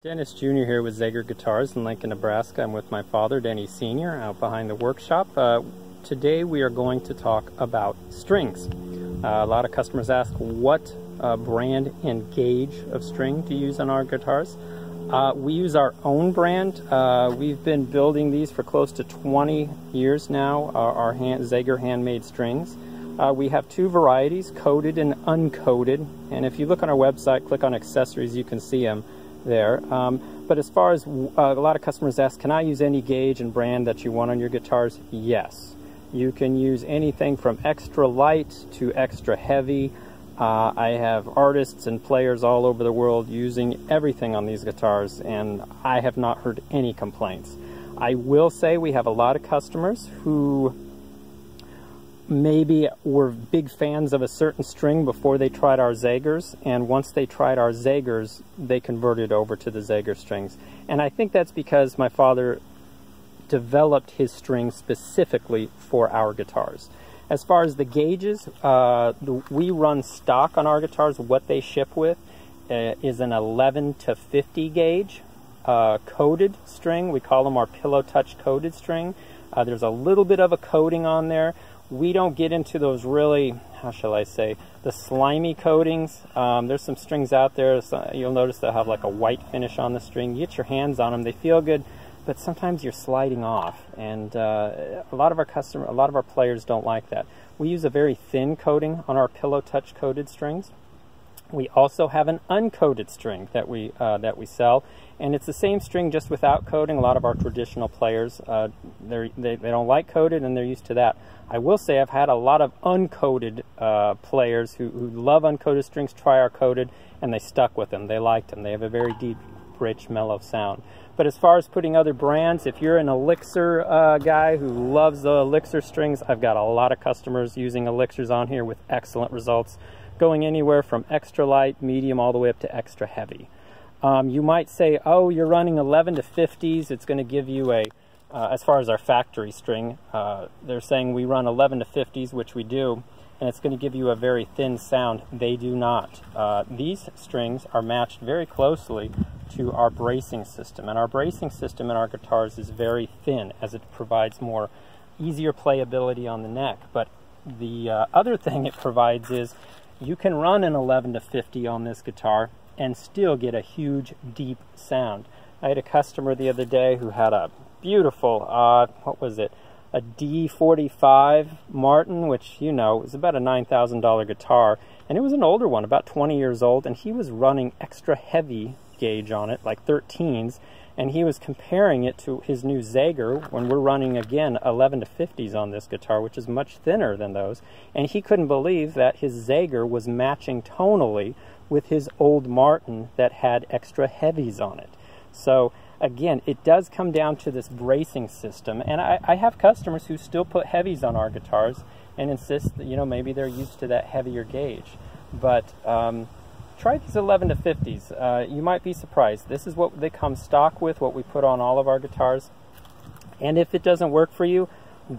Dennis Jr. here with Zager Guitars in Lincoln, Nebraska. I'm with my father, Denny Sr., out behind the workshop. Today we are going to talk about strings. A lot of customers ask what brand and gauge of string to use on our guitars. We use our own brand. We've been building these for close to 20 years now, our Zager handmade strings. We have two varieties, coated and uncoated, and if you look on our website, click on accessories, you can see them there. But as far as a lot of customers ask, can I use any gauge and brand that you want on your guitars? Yes. You can use anything from extra light to extra heavy. I have artists and players all over the world using everything on these guitars, and I have not heard any complaints. I will say we have a lot of customers who maybe were big fans of a certain string before they tried our Zagers, and once they tried our Zagers, they converted over to the Zager strings. And I think that's because my father developed his strings specifically for our guitars. As far as the gauges, we run stock on our guitars. What they ship with is an 11 to 50 gauge coated string. We call them our Pillow Touch coated string. There's a little bit of a coating on there. We don't get into those really, how shall I say, the slimy coatings. There's some strings out there, you'll notice they'll have like a white finish on the string. You get your hands on them, they feel good, but sometimes you're sliding off. And a lot of our players don't like that. We use a very thin coating on our Pillow Touch coated strings. We also have an uncoated string that we sell, and it's the same string just without coating. A lot of our traditional players, they don't like coated, and they're used to that. I will say I've had a lot of uncoated players who love uncoated strings try our coated, and they stuck with them. They liked them. They have a very deep, rich, mellow sound. But as far as putting other brands, if you're an Elixir guy who loves the Elixir strings, I've got a lot of customers using Elixirs on here with excellent results, going anywhere from extra light, medium, all the way up to extra heavy. You might say, oh, you're running 11 to 50s, it's going to give you a, as far as our factory string, they're saying we run 11 to 50s, which we do, and it's going to give you a very thin sound. They do not. These strings are matched very closely to our bracing system, and our bracing system in our guitars is very thin, as it provides more easier playability on the neck. But the other thing it provides is you can run an 11 to 50 on this guitar and still get a huge, deep sound. I had a customer the other day who had a beautiful, what was it, a D45 Martin, which, you know, was about a $9,000 guitar, and it was an older one, about 20 years old, and he was running extra heavy gauge on it, like 13s, and he was comparing it to his new Zager when we're running, again, 11 to 50s on this guitar, which is much thinner than those, and he couldn't believe that his Zager was matching tonally with his old Martin that had extra heavies on it. So again, it does come down to this bracing system, and I have customers who still put heavies on our guitars and insist that, you know, maybe they're used to that heavier gauge. But try these 11 to 50s. You might be surprised. This is what they come stock with, what we put on all of our guitars. And if it doesn't work for you,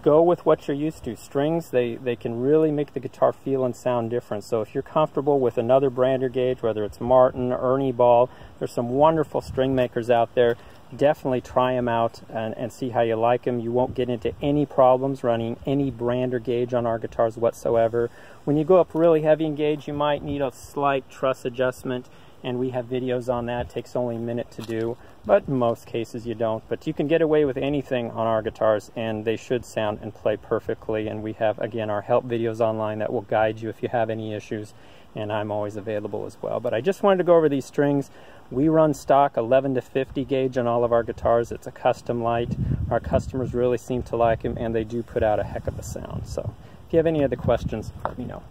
go with what you're used to. Strings, they can really make the guitar feel and sound different. So if you're comfortable with another brand or gauge, whether it's Martin, Ernie Ball, there's some wonderful string makers out there. Definitely try them out and see how you like them. You won't get into any problems running any brand or gauge on our guitars whatsoever. When you go up really heavy in gauge, you might need a slight truss adjustment, and we have videos on that. It takes only a minute to do, but in most cases you don't. But you can get away with anything on our guitars, and they should sound and play perfectly. And we have, again, our help videos online that will guide you if you have any issues, and I'm always available as well. But I just wanted to go over these strings. We run stock 11 to 50 gauge on all of our guitars. It's a custom light. Our customers really seem to like them, and they do put out a heck of a sound. So if you have any other questions, let me know.